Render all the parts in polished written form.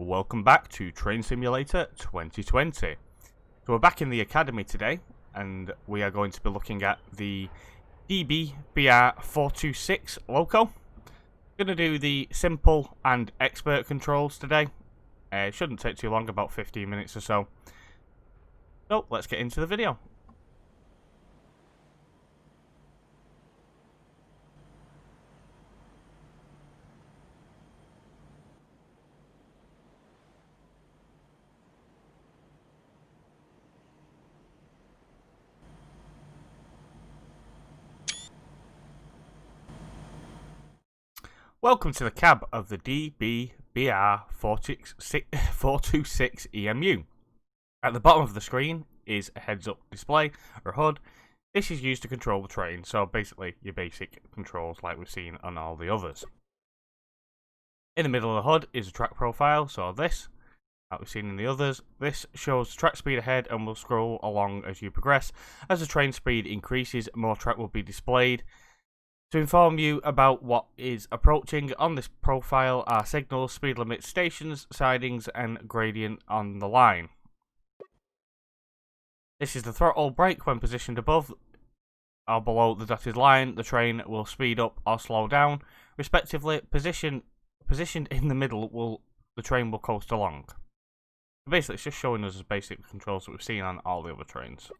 welcome back to Train Simulator 2020. So we're back in the academy today, and we are going to be looking at the DB BR426 Loco. Going to do the simple and expert controls today. It shouldn't take too long, about 15 minutes or so. So let's get into the video. Welcome to the cab of the DB BR426 EMU. At the bottom of the screen is a heads-up display or HUD. This is used to control the train, so basically your basic controls like we've seen on all the others. In the middle of the HUD is a track profile, so this, like we've seen in the others, this shows track speed ahead and will scroll along as you progress. As the train speed increases, more track will be displayed. To inform you about what is approaching, on this profile are signals, speed limits, stations, sidings and gradient on the line. This is the throttle brake. When positioned above or below the dotted line, the train will speed up or slow down, respectively. Positioned in the middle, the train will coast along. Basically, it's just showing us the basic controls that we've seen on all the other trains.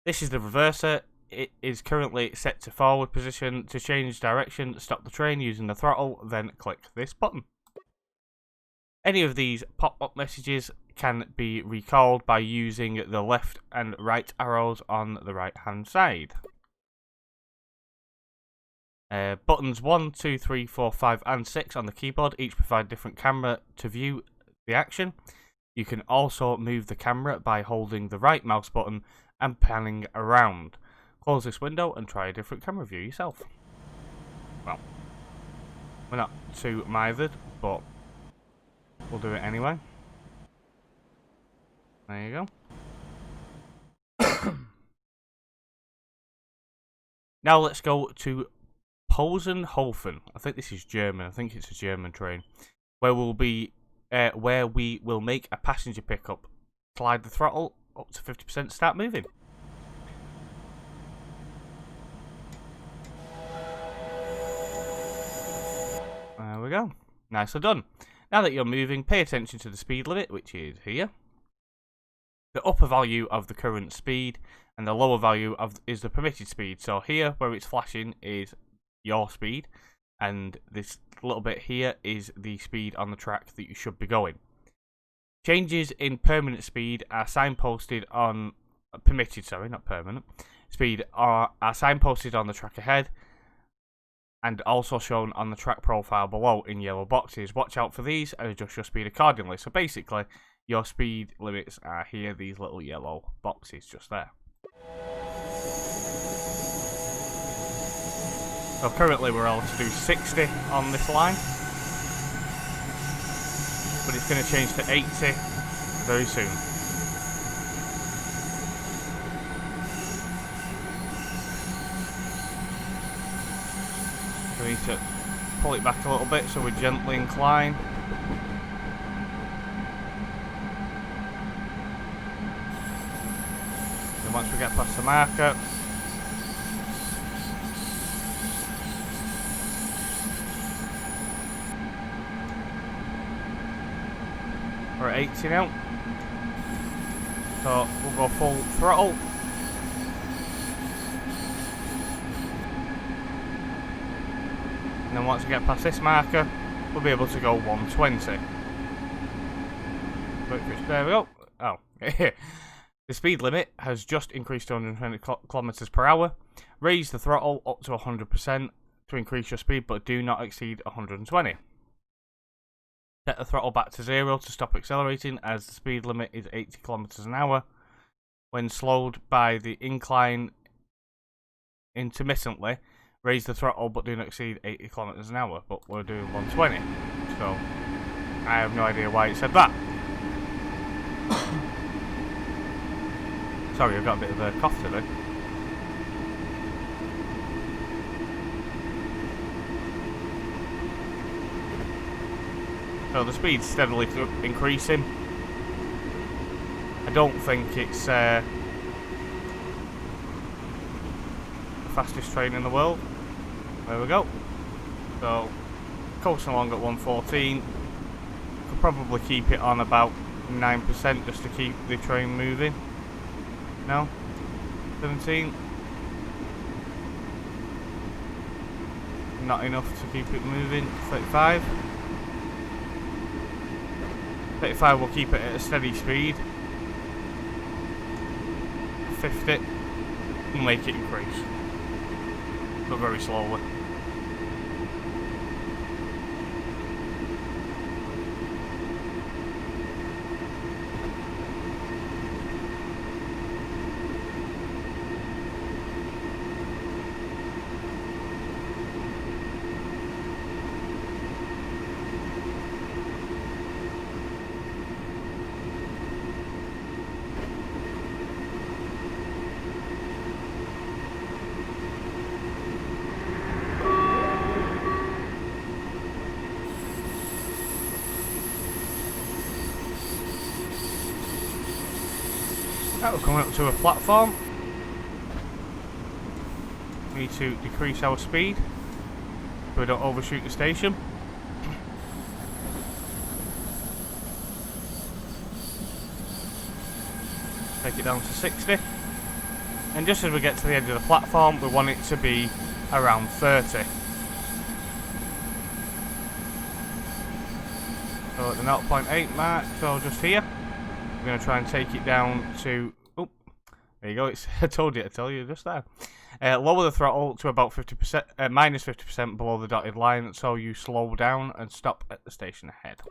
This is the reverser. It is currently set to forward position. To change direction, stop the train using the throttle, then click this button. Any of these pop-up messages can be recalled by using the left and right arrows on the right hand side. Buttons 1, 2, 3, 4, 5 and 6 on the keyboard each provide different camera to view the action. You can also move the camera by holding the right mouse button and panning around. Close this window and try a different camera view yourself. Well, we're not too mithered, but we'll do it anyway. There you go. Now let's go to Posenhofen. I think this is German. I think it's a German train. Where we will make a passenger pickup. Slide the throttle up to 50%. Start moving. There we go. Nicely done. Now that you're moving, pay attention to the speed limit, which is here. The upper value of the current speed and the lower value is the permitted speed. So here, where it's flashing, is your speed, and this little bit here is the speed on the track that you should be going. Changes in permanent speed are signposted on permitted, sorry, not permanent speed are signposted on the track ahead, and also shown on the track profile below in yellow boxes. Watch out for these and adjust your speed accordingly. So basically, your speed limits are here, these little yellow boxes just there. So currently we're able to do 60 on this line, but it's going to change to 80 very soon. We need to pull it back a little bit so we gently incline. And once we get past the marker, we're at 80 now. So we'll go full throttle. And then once we get past this marker, we'll be able to go 120. There we go. Oh. The speed limit has just increased to 120 kilometers per hour. Raise the throttle up to 100% to increase your speed, but do not exceed 120. Set the throttle back to 0 to stop accelerating, as the speed limit is 80 kilometers an hour. When slowed by the incline intermittently, raise the throttle but do not exceed 80 kilometers an hour, but we're doing 120, so I have no idea why it said that. Sorry, I've got a bit of a cough today. So the speed's steadily increasing. I don't think it's the fastest train in the world. There we go. So coasting along at 114. Could probably keep it on about 9% just to keep the train moving. No? 17. Not enough to keep it moving. 35. 35 will keep it at a steady speed. 50 will make it increase, but very slowly. Right, we're coming up to a platform. We need to decrease our speed so we don't overshoot the station. Take it down to 60. And just as we get to the edge of the platform, we want it to be around 30. So at the 0.8 mark, so just here. I'm going to try and take it down to... Oh, there you go. It's, I told you to tell you just there. Lower the throttle to about 50%, minus 50% below the dotted line, so you slow down and stop at the station ahead.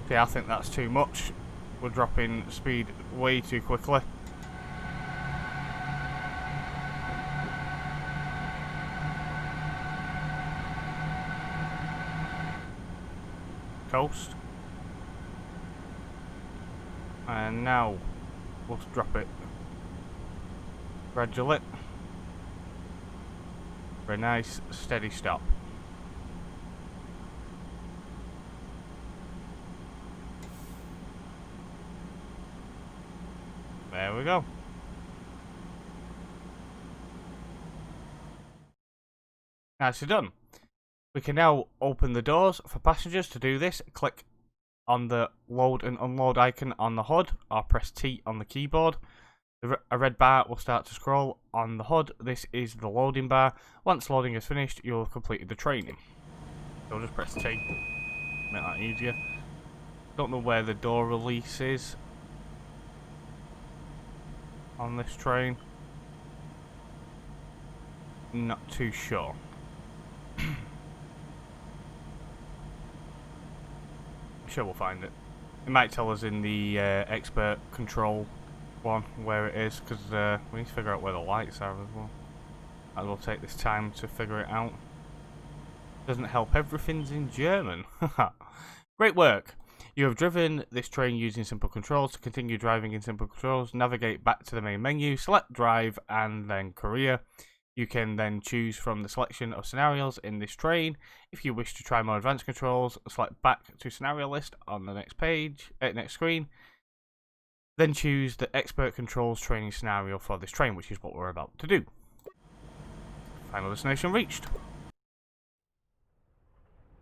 See, I think that's too much. We're dropping speed way too quickly. Coast. And now we'll drop it gradually for a nice steady stop. There we go. Nicely done. We can now open the doors for passengers. To do this, click on the load and unload icon on the HUD or press T on the keyboard. A red bar will start to scroll on the HUD. This is the loading bar. Once loading is finished, you'll have completed the training. So just press T. Make that easier. Don't know where the door release is on this train. Not too sure. Sure, we'll find it. It might tell us in the expert control one where it is, because we need to figure out where the lights are as well. And we'll take this time to figure it out. Doesn't help, everything's in German. Great work. You have driven this train using simple controls. To continue driving in simple controls, navigate back to the main menu, select drive and then career. You can then choose from the selection of scenarios in this train. If you wish to try more advanced controls, select back to scenario list on the next page, next screen. Then choose the expert controls training scenario for this train, which is what we're about to do. Final destination reached.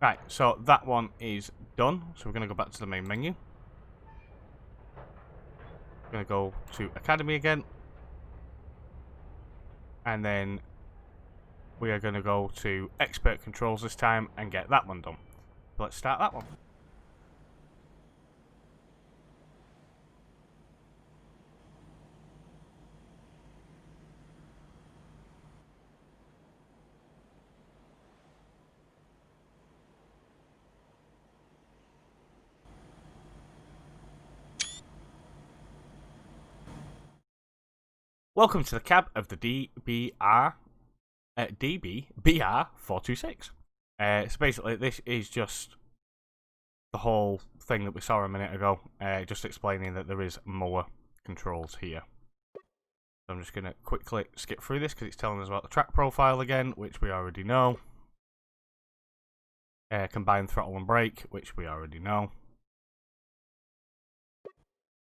Right, so that one is done. So we're going to go back to the main menu. We're going to go to Academy again. And then we are going to go to expert controls this time and get that one done. So let's start that one. Welcome to the cab of the DB BR426. So basically, this is just the whole thing that we saw a minute ago, just explaining that there is more controls here. So I'm just going to quickly skip through this because it's telling us about the track profile again, which we already know. Combined throttle and brake, which we already know.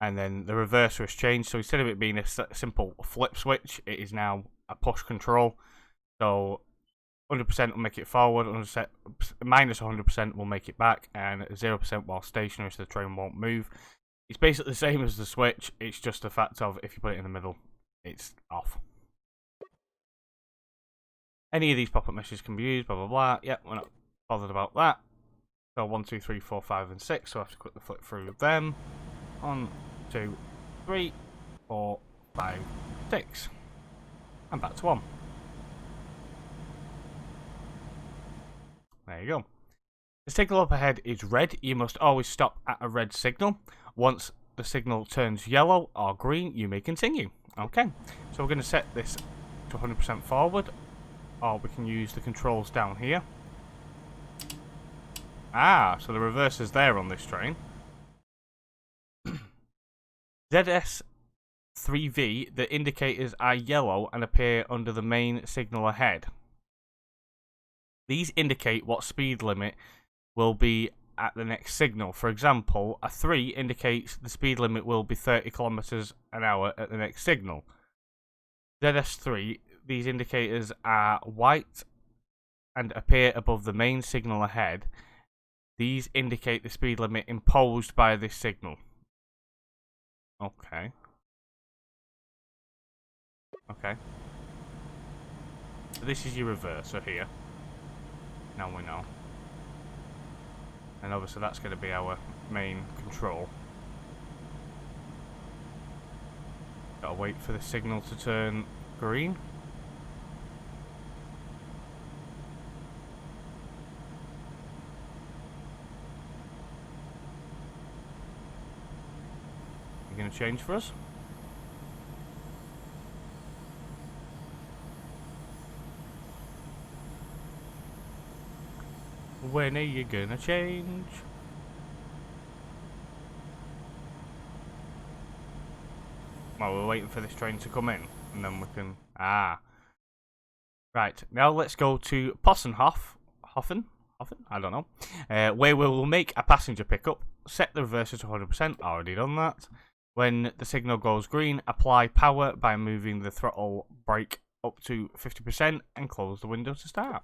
And then the reverser has changed, so instead of it being a simple flip switch, it is now a push control. So 100% will make it forward, minus 100% will make it back, and 0% while stationary, so the train won't move. It's basically the same as the switch, it's just the fact of if you put it in the middle, it's off. Any of these pop-up messages can be used, blah blah blah. Yep, we're not bothered about that. So 1, 2, 3, 4, 5, and 6, so I have to quickly flip through them. 1, 2, 3, 4, 5, 6. And back to 1. There you go. The signal up ahead is red. You must always stop at a red signal. Once the signal turns yellow or green, you may continue. Okay, so we're going to set this to 100% forward, or we can use the controls down here. Ah, so the reverse is there on this train. ZS3V, the indicators are yellow and appear under the main signal ahead. These indicate what speed limit will be at the next signal. For example, a 3 indicates the speed limit will be 30 km an hour at the next signal. ZS3, these indicators are white and appear above the main signal ahead. These indicate the speed limit imposed by this signal. Okay. Okay. So this is your reverser here. Now we know. And obviously that's going to be our main control. Gotta wait for the signal to turn green. You gonna change for us? When are you gonna change? Well, we're waiting for this train to come in, and then we can... Ah. Right, now let's go to Possenhofen? I don't know. Where we will make a passenger pickup. Set the reverser to 100%, already done that. When the signal goes green, apply power by moving the throttle brake up to 50% and close the window to start.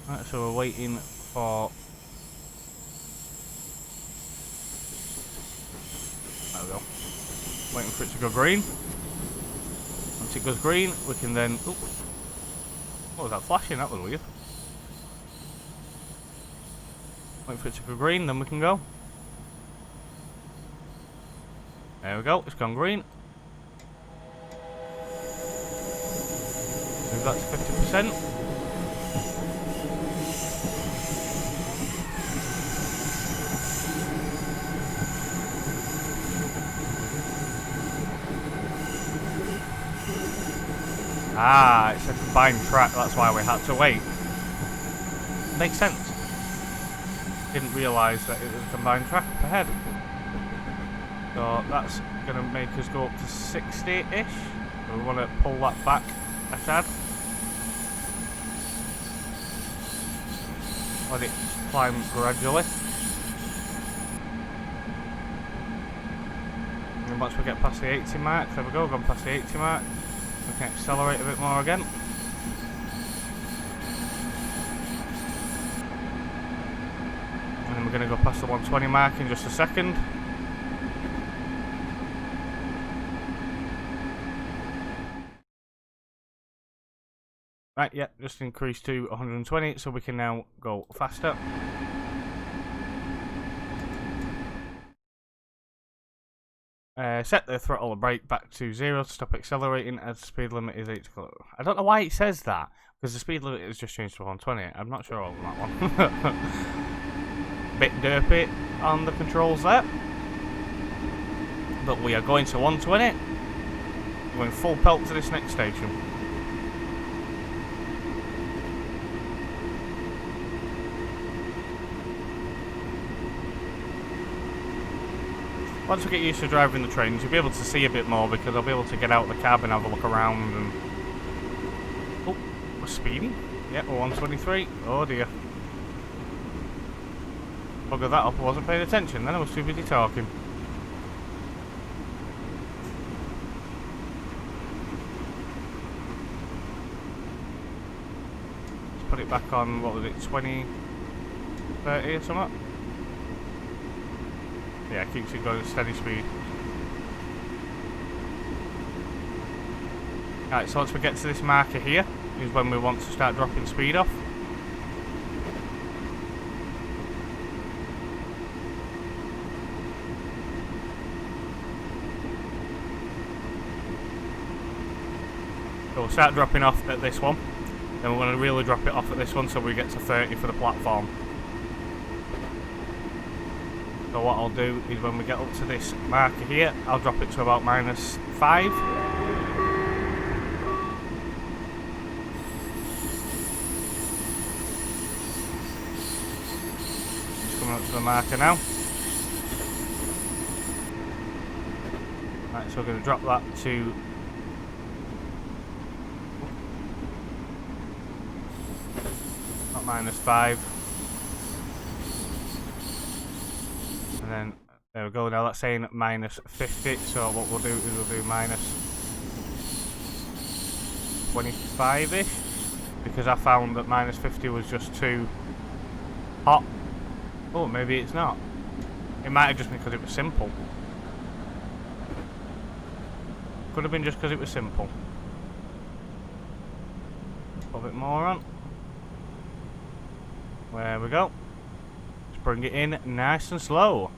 Right, so we're waiting for... There we go. Waiting for it to go green. Once it goes green, we can then... Ooh. What was that flashing? That was weird. Wait for it to go green, then we can go. There we go, it's gone green. Move that to 50%. Ah, it's a combined track, that's why we had to wait. Makes sense. Didn't realise that it was a combined track up ahead. So that's going to make us go up to 60-ish. So we want to pull that back a tad. Let it climb gradually. And once we get past the 80 mark, there we go, gone past the 80 mark. We can accelerate a bit more again. And then we're going to go past the 120 mark in just a second. Right, yeah, just increase to 120 so we can now go faster. Set the throttle and brake back to 0 to stop accelerating as the speed limit is 80 km. I don't know why it says that, because the speed limit is just changed to 120. I'm not sure on that one. Bit derpy on the controls there. But we are going to 120. Going full pelt to this next station. once we get used to driving the trains, you'll be able to see a bit more because I'll be able to get out of the cab and have a look around and... Oh, we're speeding. Yeah, we're 123. Oh dear. Bugger that up, I wasn't paying attention, then I was too busy talking. Let's put it back on, what was it, 20, 30 or something? Yeah, it keeps it going at steady speed. Right, so once we get to this marker here, is when we want to start dropping speed off. So we'll start dropping off at this one, then we're going to really drop it off at this one so we get to 30 for the platform. So what I'll do is when we get up to this marker here, I'll drop it to about -5. Just coming up to the marker now. Right, so we're going to drop that to... not -5. And then, there we go, now that's saying -50, so what we'll do is we'll do -25-ish, because I found that -50 was just too hot. Oh, maybe it's not. It might have just been because it was simple. Could have been just because it was simple. Put a bit more on. There we go. Just bring it in nice and slow.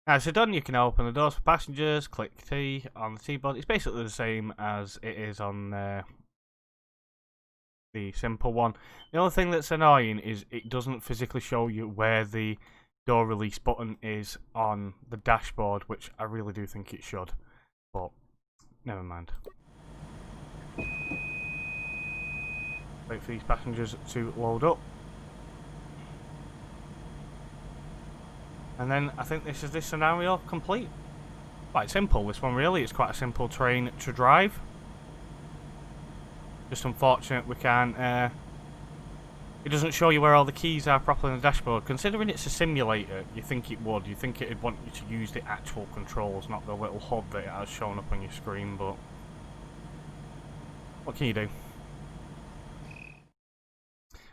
As you're done, you can open the doors for passengers, click T on the T-board. It's basically the same as it is on the simple one. The only thing that's annoying is it doesn't physically show you where the door release button is on the dashboard, which I really do think it should, but never mind. Wait for these passengers to load up. And then I think this is this scenario complete. Quite simple, this one really. It's quite a simple train to drive. Just unfortunate we can't... it doesn't show you where all the keys are properly on the dashboard. Considering it's a simulator, you think it would. You think it'd want you to use the actual controls, not the little HUD that it has shown up on your screen, but... what can you do?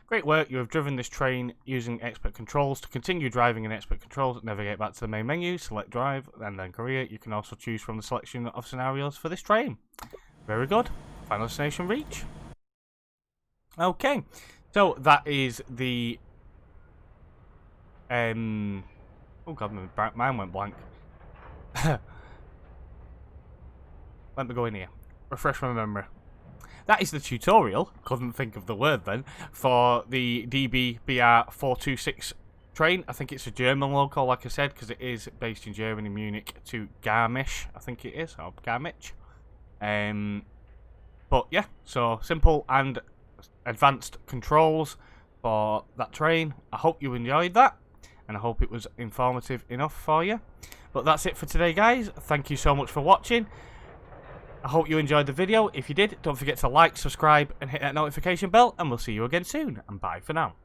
Great work, you have driven this train using expert controls. To continue driving in expert controls, navigate back to the main menu, select drive, and then career. You can also choose from the selection of scenarios for this train. Very good. Final destination reach. Okay, so that is the... oh god, my mind went blank. Let me go in here. Refresh my memory. That is the tutorial, couldn't think of the word then, for the DB BR426 train. I think it's a German loco, like I said, because it is based in Germany, Munich to Garmisch, I think it is, or Garmisch. But yeah, so simple and advanced controls for that train. I hope you enjoyed that, and I hope it was informative enough for you. But that's it for today, guys. Thank you so much for watching. I hope you enjoyed the video. If you did, don't forget to like, subscribe, and hit that notification bell, and we'll see you again soon. And bye for now.